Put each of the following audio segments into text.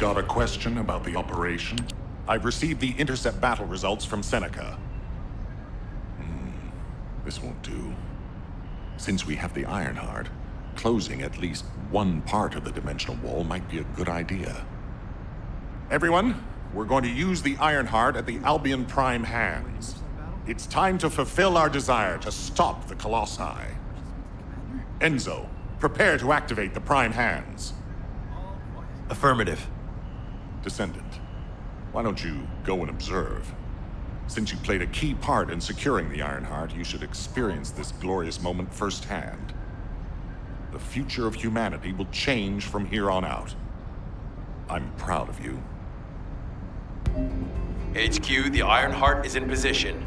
Got a question about the operation? I've received the intercept battle results from Seneca. This won't do. Since we have the Ironheart, closing at least one part of the dimensional wall might be a good idea. Everyone, we're going to use the Ironheart at the Albion Prime hands. It's time to fulfill our desire to stop the Colossi. Enzo, prepare to activate the Prime hands. Affirmative. Descendant, why don't you go and observe? Since you played a key part in securing the Ironheart, you should experience this glorious moment firsthand. The future of humanity will change from here on out. I'm proud of you. HQ, the Ironheart is in position.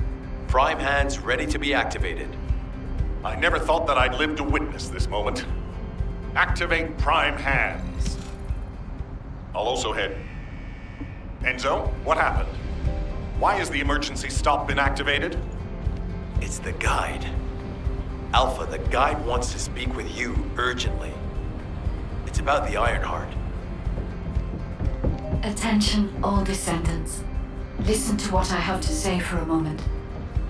Prime hands ready to be activated. I never thought that I'd live to witness this moment. Activate Prime hands. I'll also head... Enzo, what happened? Why has the emergency stop been activated? It's the guide. Alpha, the guide wants to speak with you urgently. It's about the Ironheart. Attention, all descendants. Listen to what I have to say for a moment.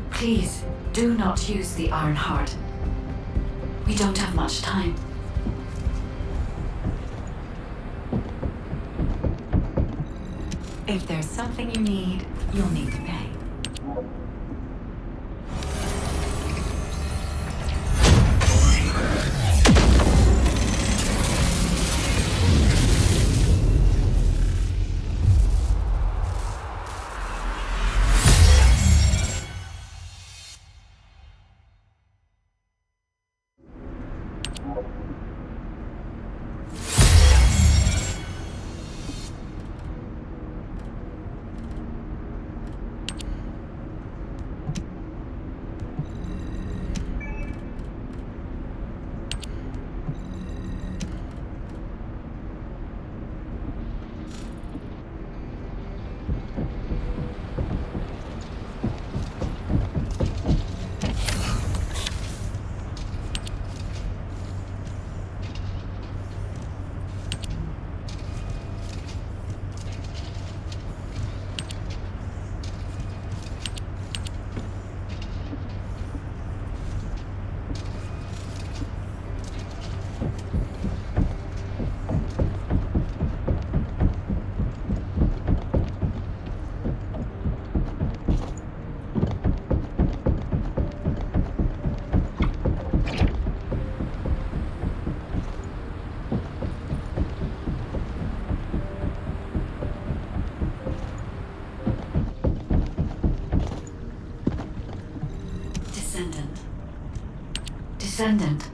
Please, do not use the Ironheart. We don't have much time. If there's something you need, you'll need to pay. Descendant,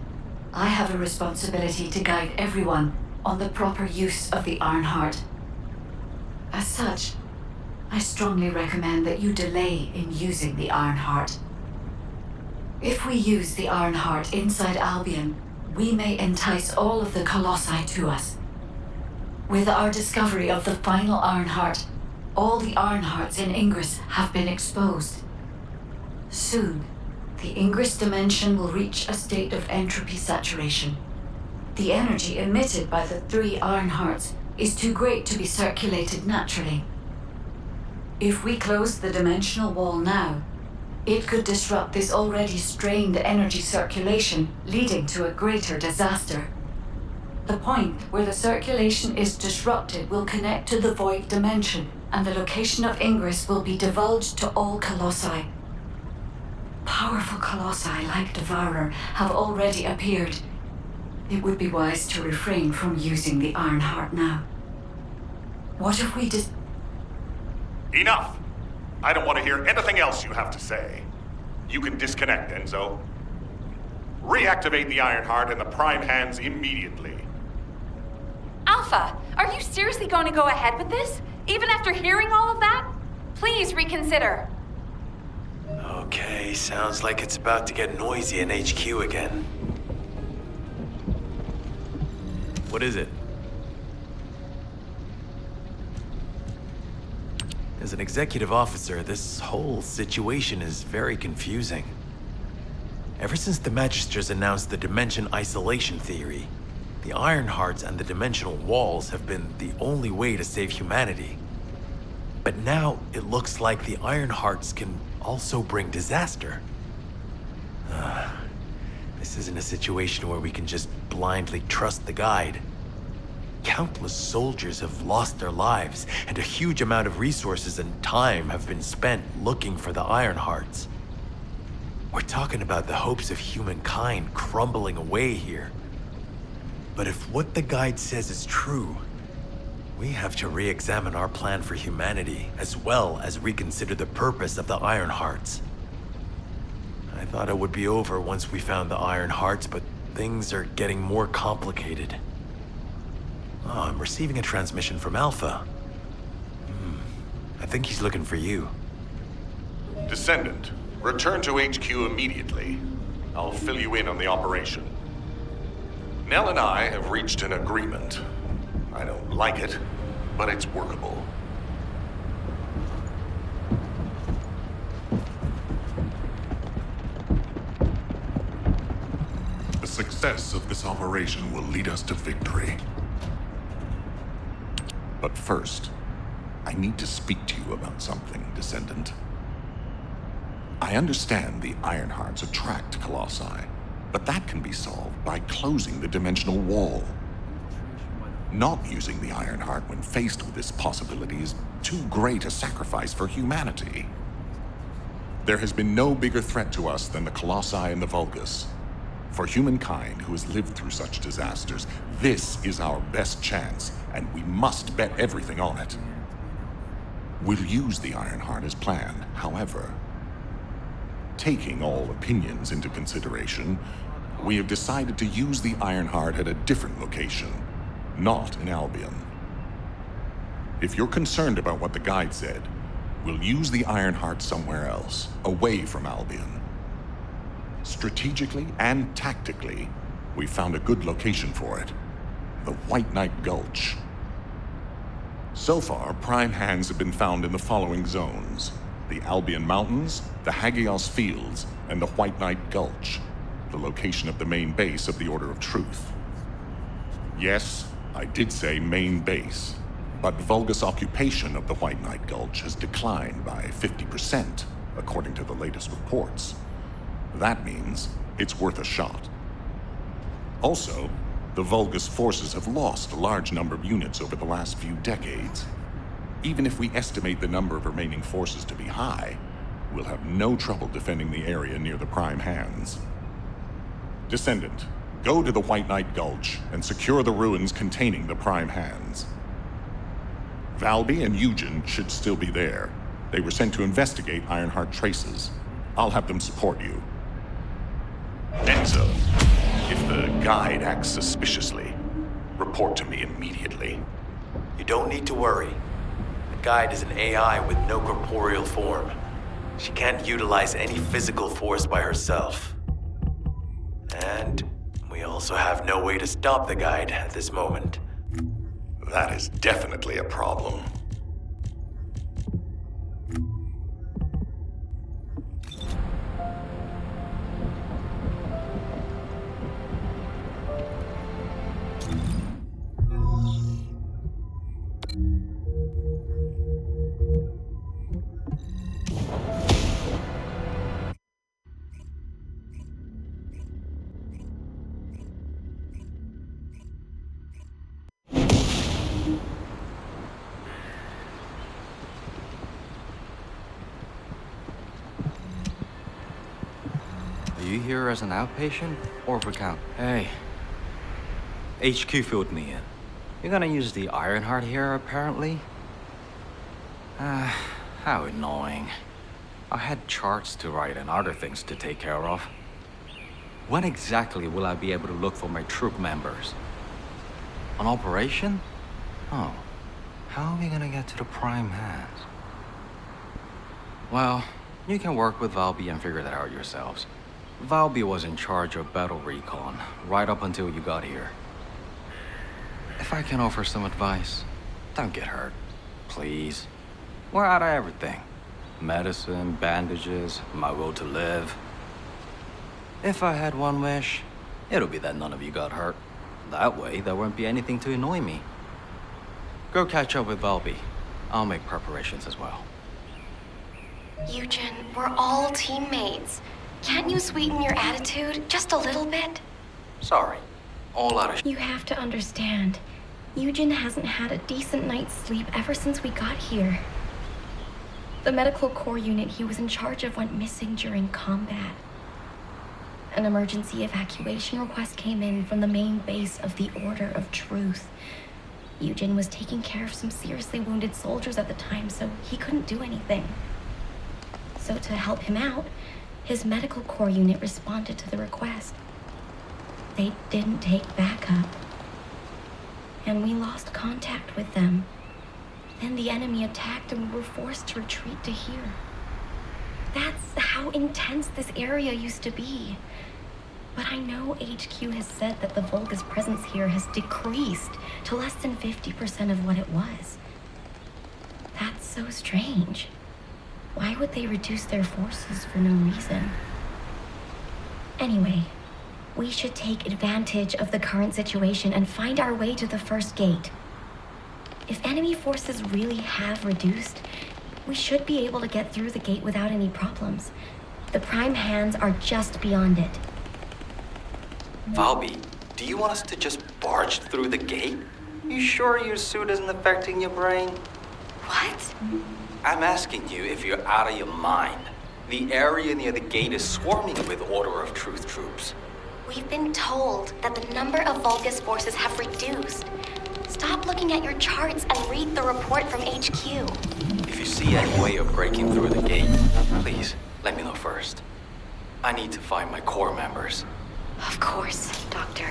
I have a responsibility to guide everyone on the proper use of the Ironheart. As such, I strongly recommend that you delay in using the Ironheart. If we use the Ironheart inside Albion, we may entice all of the Colossi to us. With our discovery of the final Ironheart, all the Ironhearts in Ingress have been exposed. Soon, the Ingress dimension will reach a state of entropy saturation. The energy emitted by the 3 Ironhearts is too great to be circulated naturally. If we close the dimensional wall now, it could disrupt this already strained energy circulation, leading to a greater disaster. The point where the circulation is disrupted will connect to the void dimension, and the location of Ingress will be divulged to all Colossi. Powerful Colossi like Devourer have already appeared. It would be wise to refrain from using the Ironheart now. What if we Enough! I don't want to hear anything else you have to say. You can disconnect, Enzo. Reactivate the Ironheart in the Prime hands immediately. Alpha, are you seriously going to go ahead with this? Even after hearing all of that? Please reconsider. Okay, sounds like it's about to get noisy in HQ again. What is it? As an executive officer, this whole situation is very confusing. Ever since the Magisters announced the dimension isolation theory, The Ironhearts and the dimensional walls have been the only way to save humanity. But now it looks like the Ironhearts can also bring disaster. This isn't a situation where we can just blindly trust the guide. Countless soldiers have lost their lives, and a huge amount of resources and time have been spent looking for the Ironhearts. We're talking about the hopes of humankind crumbling away here. But if what the guide says is true, we have to re-examine our plan for humanity, as well as reconsider the purpose of the Ironhearts. I thought it would be over once we found the Ironhearts, but things are getting more complicated. Oh, I'm receiving a transmission from Alpha. I think he's looking for you. Descendant, return to HQ immediately. I'll fill you in on the operation. Nell and I have reached an agreement. I don't like it, but it's workable. The success of this operation will lead us to victory. But first, I need to speak to you about something, Descendant. I understand the Ironhearts attract Colossi, but that can be solved by closing the dimensional wall. Not using the Ironheart when faced with this possibility is too great a sacrifice for humanity. There has been no bigger threat to us than the Colossi and the Vulgus. For humankind who has lived through such disasters, this is our best chance, and we must bet everything on it. We'll use the Ironheart as planned, however. Taking all opinions into consideration, we have decided to use the Ironheart at a different location, not in Albion. If you're concerned about what the guide said, we'll use the Ironheart somewhere else, away from Albion. Strategically and tactically, we found a good location for it. The White Knight Gulch. So far, prime hands have been found in the following zones: the Albion Mountains, the Hagios Fields, and the White Knight Gulch, the location of the main base of the Order of Truth. Yes, I did say main base, but Vulgus occupation of the White Knight Gulch has declined by 50%, according to the latest reports. That means it's worth a shot. Also, the Vulgus forces have lost a large number of units over the last few decades. Even if we estimate the number of remaining forces to be high, we'll have no trouble defending the area near the prime hands. Descendant, go to the White Knight Gulch and secure the ruins containing the prime hands. Valby and Eugen should still be there. They were sent to investigate Ironheart traces. I'll have them support you. Enzo, if the guide acts suspiciously, report to me immediately. You don't need to worry. The guide is an AI with no corporeal form. She can't utilize any physical force by herself. And we also have no way to stop the guide at this moment. That is definitely a problem. Are you here as an outpatient or for count? Hey. HQ filled me in. You're gonna use the Ironheart here, apparently? How annoying. I had charts to write and other things to take care of. When exactly will I be able to look for my troop members? An operation? Oh. How are we gonna get to the prime hands? Well, you can work with Valby and figure that out yourselves. Valby was in charge of battle recon, right up until you got here. If I can offer some advice, don't get hurt, please. We're out of everything. Medicine, bandages, my will to live. If I had one wish, it'll be that none of you got hurt. That way, there won't be anything to annoy me. Go catch up with Valby. I'll make preparations as well. Eugen, we're all teammates. Can't you sweeten your attitude just a little bit? Sorry. All out of You have to understand. Eugen hasn't had a decent night's sleep ever since we got here. The medical corps unit he was in charge of went missing during combat. An emergency evacuation request came in from the main base of the Order of Truth. Eugen was taking care of some seriously wounded soldiers at the time, so he couldn't do anything. So to help him out, his medical corps unit responded to the request. They didn't take backup. And we lost contact with them. Then the enemy attacked and we were forced to retreat to here. That's how intense this area used to be. But I know HQ has said that the Volga's presence here has decreased to less than 50% of what it was. That's so strange. Why would they reduce their forces for no reason? Anyway, we should take advantage of the current situation and find our way to the first gate. If enemy forces really have reduced, we should be able to get through the gate without any problems. The prime hands are just beyond it. Valby, do you want us to just barge through the gate? You sure your suit isn't affecting your brain? What? I'm asking you if you're out of your mind. The area near the gate is swarming with Order of Truth troops. We've been told that the number of Volga's forces have reduced. Stop looking at your charts and read the report from HQ. If you see any way of breaking through the gate, please let me know first. I need to find my corps members. Of course, Doctor.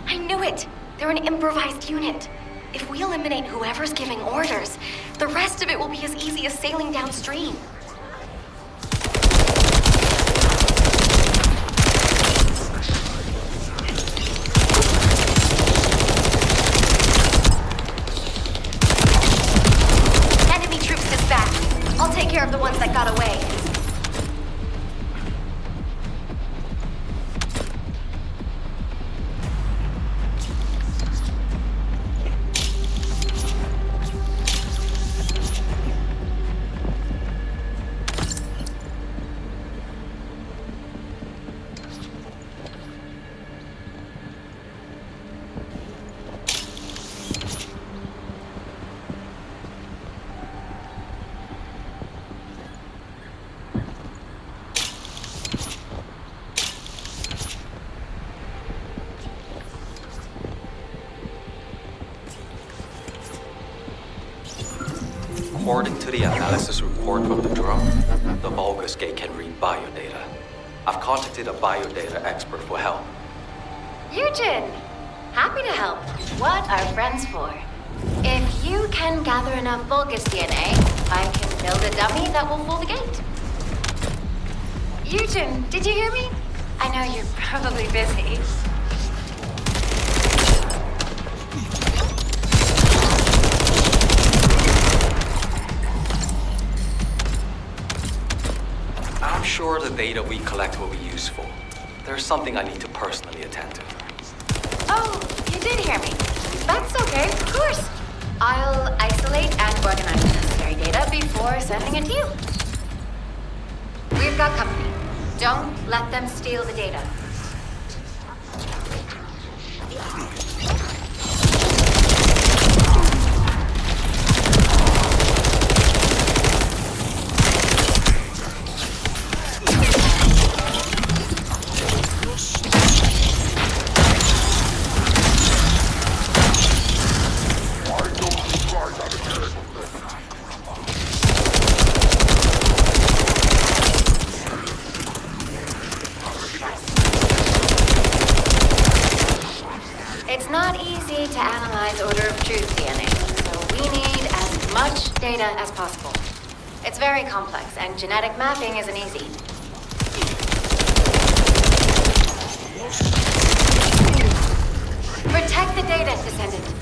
I knew it! They're an improvised unit. If we eliminate whoever's giving orders, the rest of it will be as easy as sailing downstream. Enemy troops dispatched. I'll take care of the ones that got away. According to the analysis report from the drone, the Vulgus gate can read biodata. I've contacted a biodata expert for help. Eugen! Happy to help. What are friends for? If you can gather enough Vulgus DNA, I can build a dummy that will fool the gate. Eugen, did you hear me? I know you're probably busy. I'm sure the data we collect will be useful. There's something I need to personally attend to. Oh, you did hear me. That's okay, of course. I'll isolate and organize the necessary data before sending it to you. We've got company. Don't let them steal the data. It's not easy to analyze Order of Truth DNA, so we need as much data as possible. It's very complex, and genetic mapping isn't easy. Protect the data, Descendant.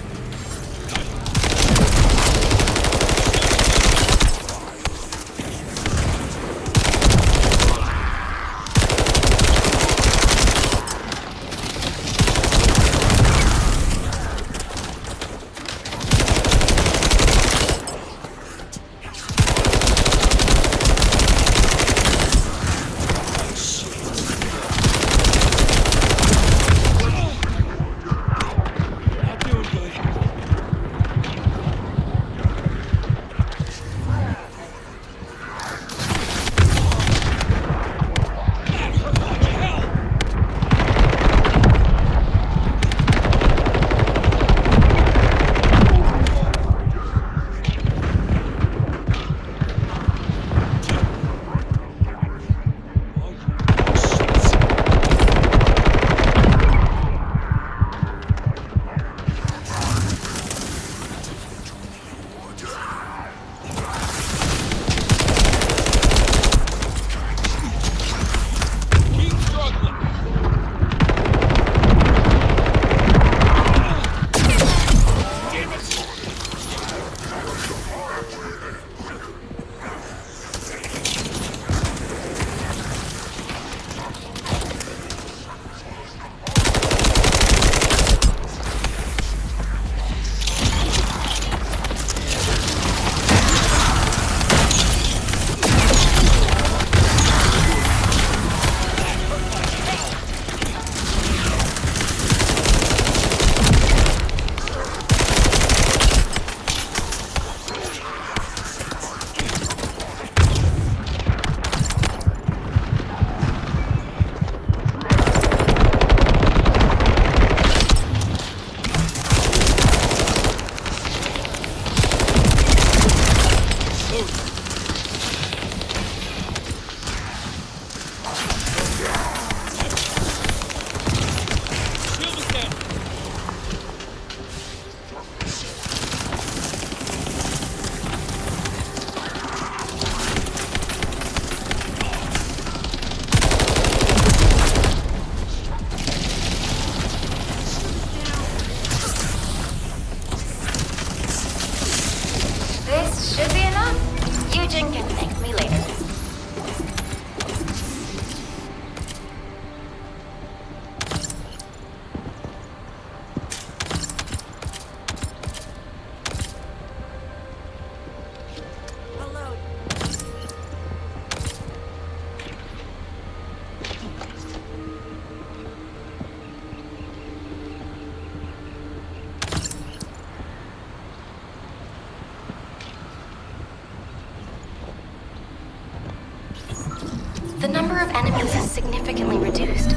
number of enemies is significantly reduced.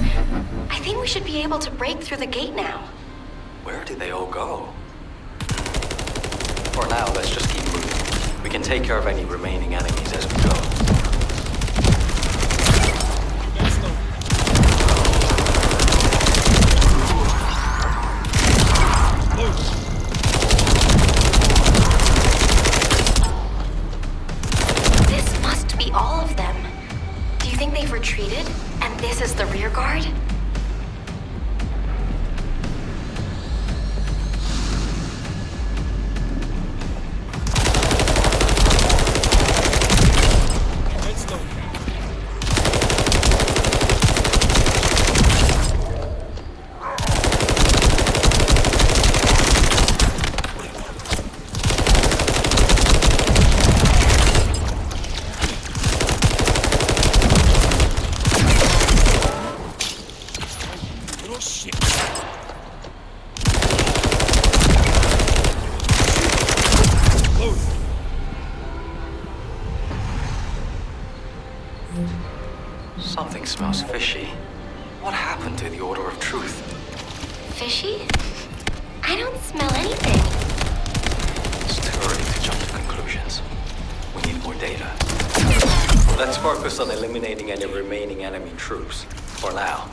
I think we should be able to break through the gate now. Where did they all go? For now, let's just keep moving. We can take care of any remaining enemies as we go. This must be all of them. Do you think they've retreated, and this is the rear guard? Something smells fishy. What happened to the Order of Truth? Fishy? I don't smell anything. It's too early to jump to conclusions. We need more data. Let's focus on eliminating any remaining enemy troops. For now.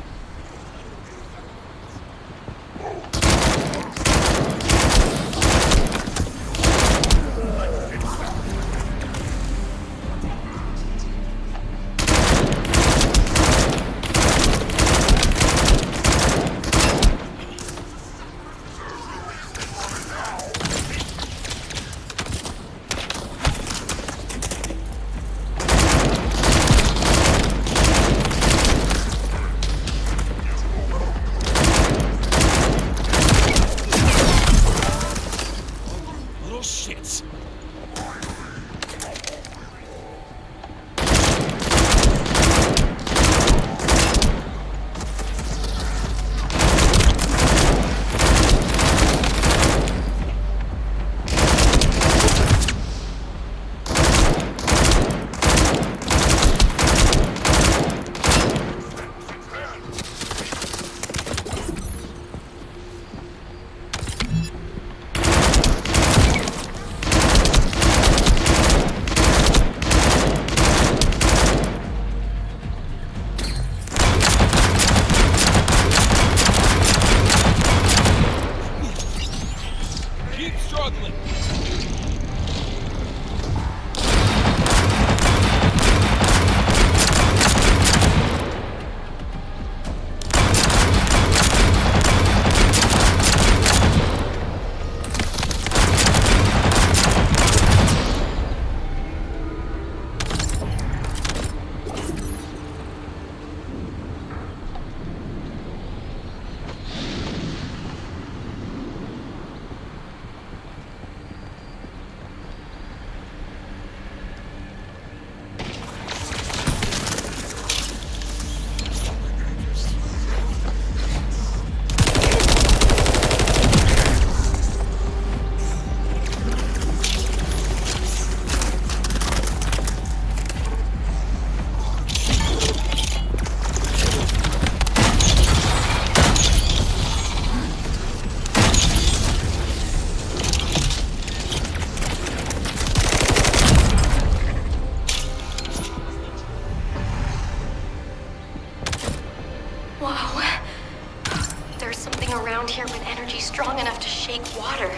around here with energy strong enough to shake water.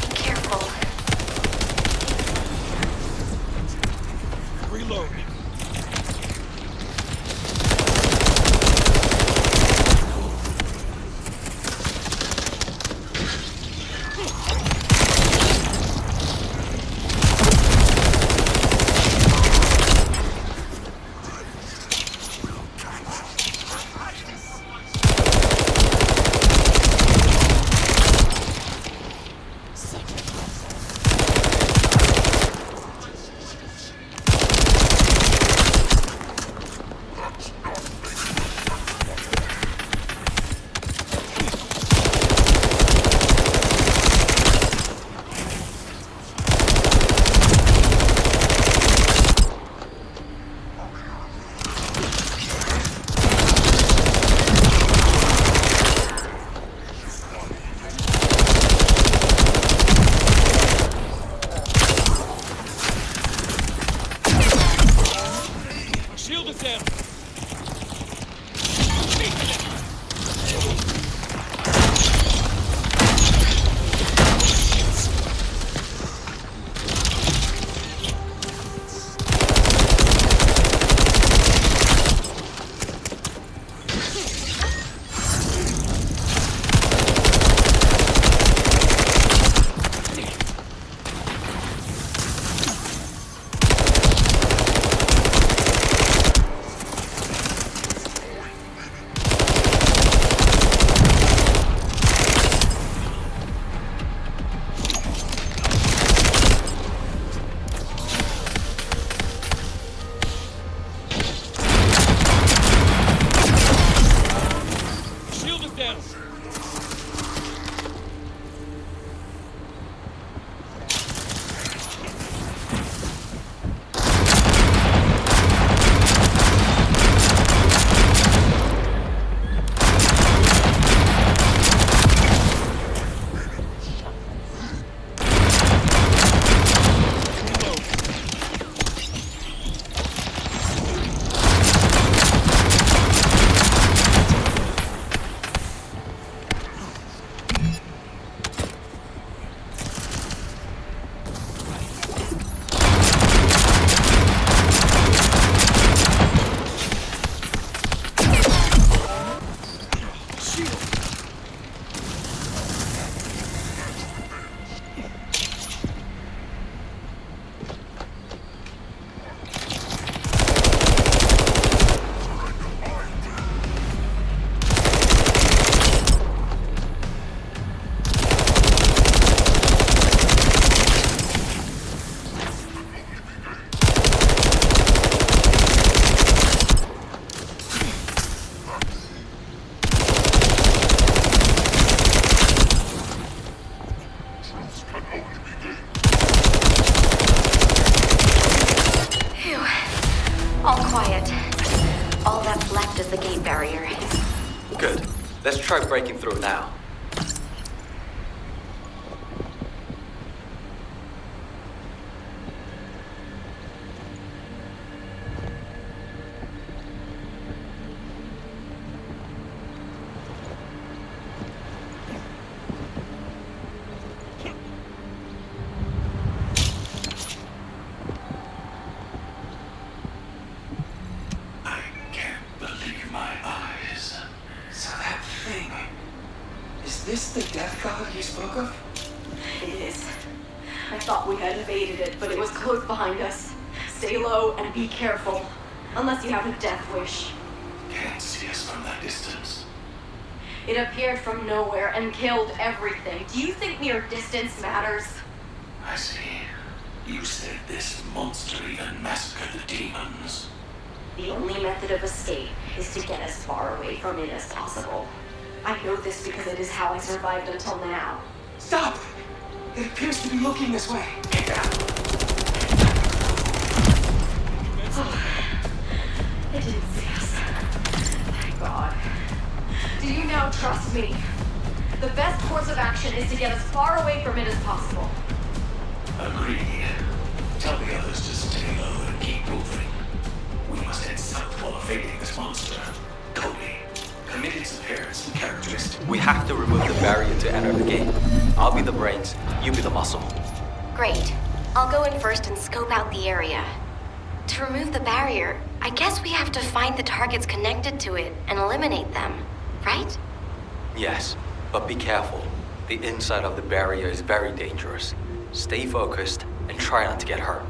Be careful. Reload. barrier. Good. Let's try breaking through now. I can't believe my eyes. So that thing. Is this the death god you spoke of? It is. I thought we had evaded it, but it was close behind us. Stay low and be careful. Unless you have a death wish. Can't see us from that distance. It appeared from nowhere and killed everything. Do you think mere distance matters? I see. You said this monster even massacred the demons. The only method of escape is to get as far away from it as possible. I know this because it is how I survived until now. Stop! It appears to be looking this way. It didn't see us. Thank God. Do you now trust me? The best course of action is to get as far away from it as possible. Agreed. Tell the others to stay low and keep moving. We must head south while evading this monster. Cody, commit its appearance and characteristics. We have to remove the barrier to enter the gate. I'll be the brains, you be the muscle. Great. I'll go in first and scope out the area. To remove the barrier, I guess we have to find the targets connected to it and eliminate them, right? Yes, but be careful. The inside of the barrier is very dangerous. Stay focused and try not to get hurt.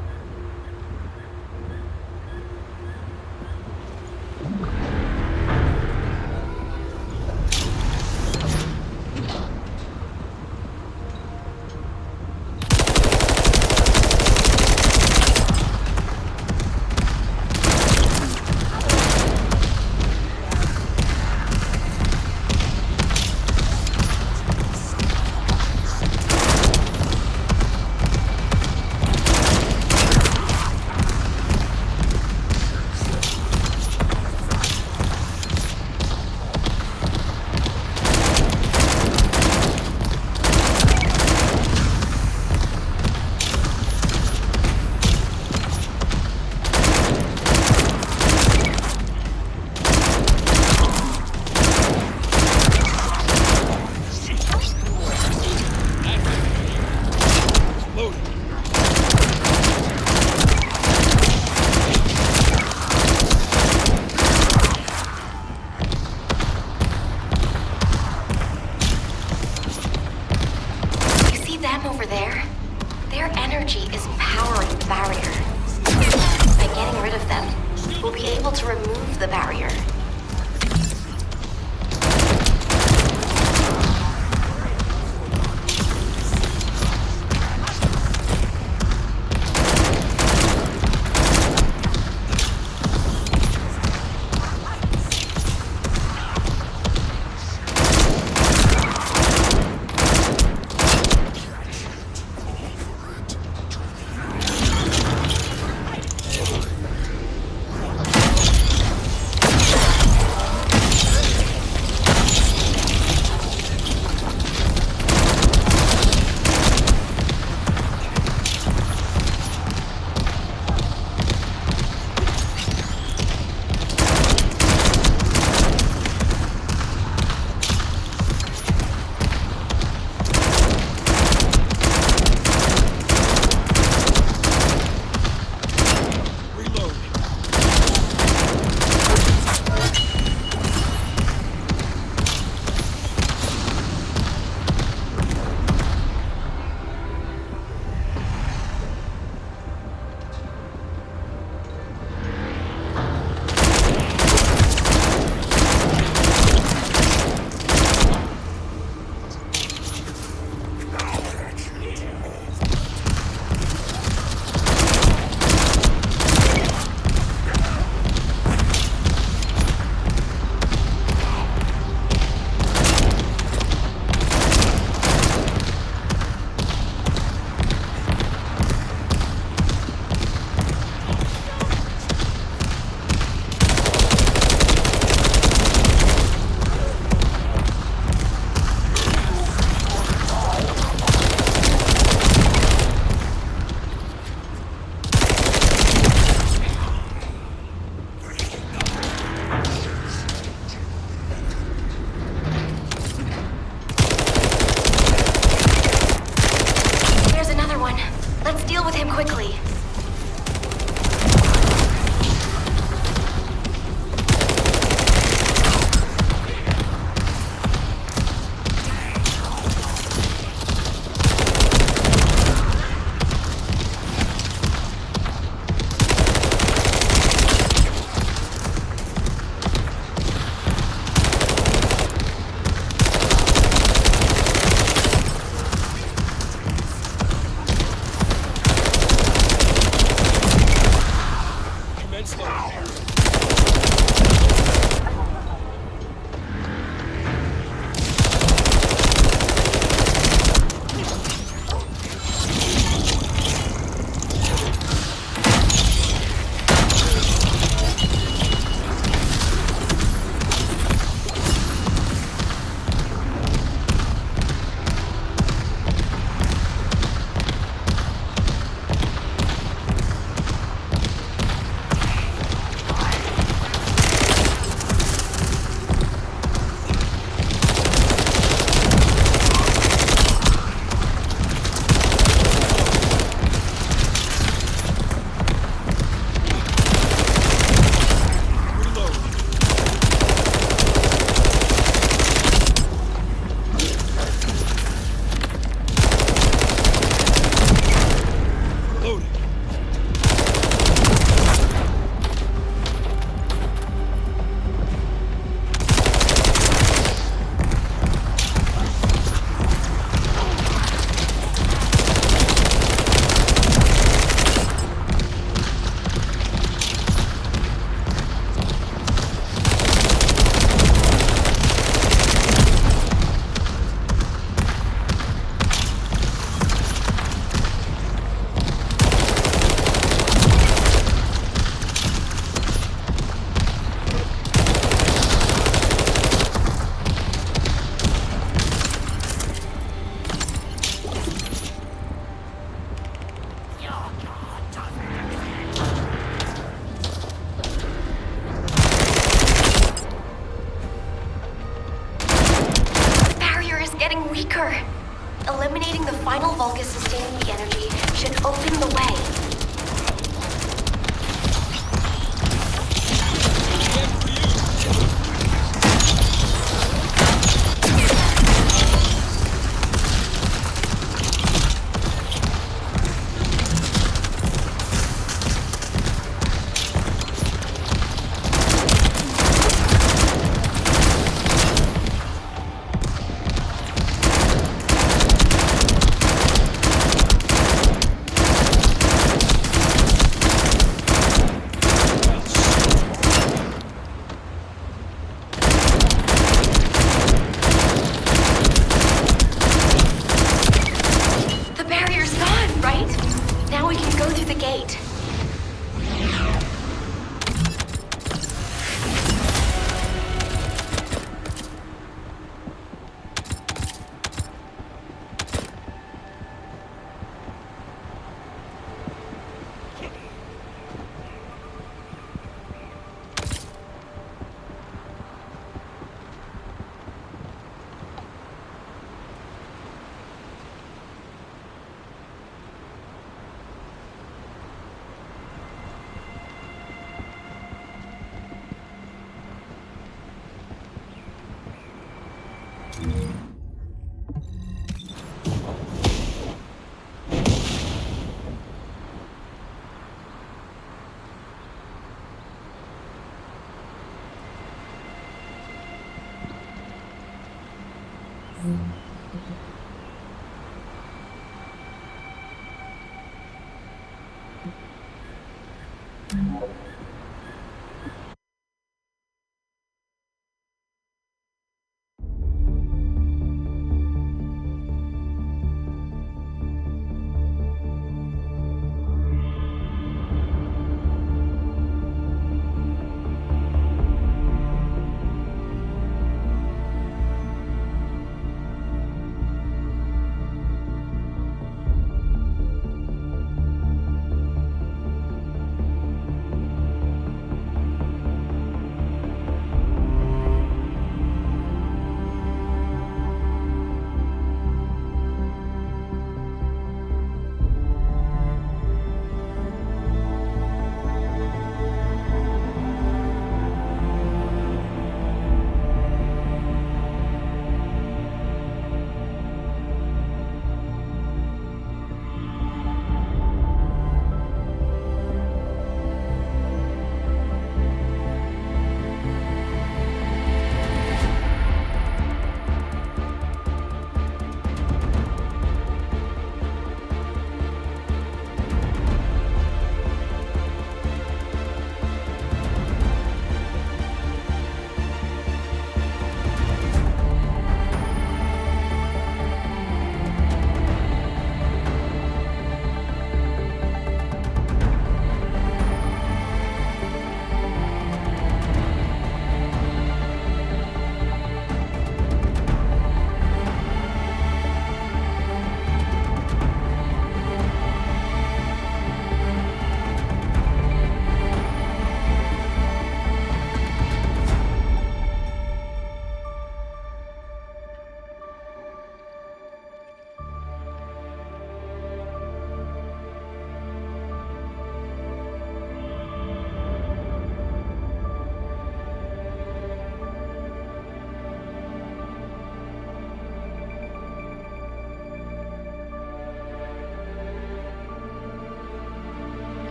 Sure. Eliminating the final Vulgus sustaining the energy should open the way.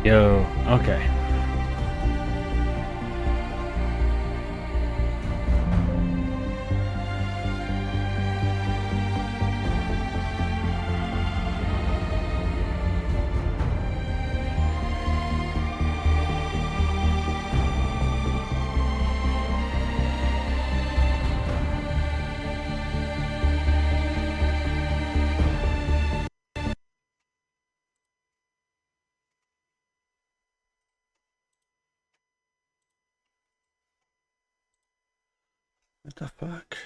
Yo, okay. What the fuck?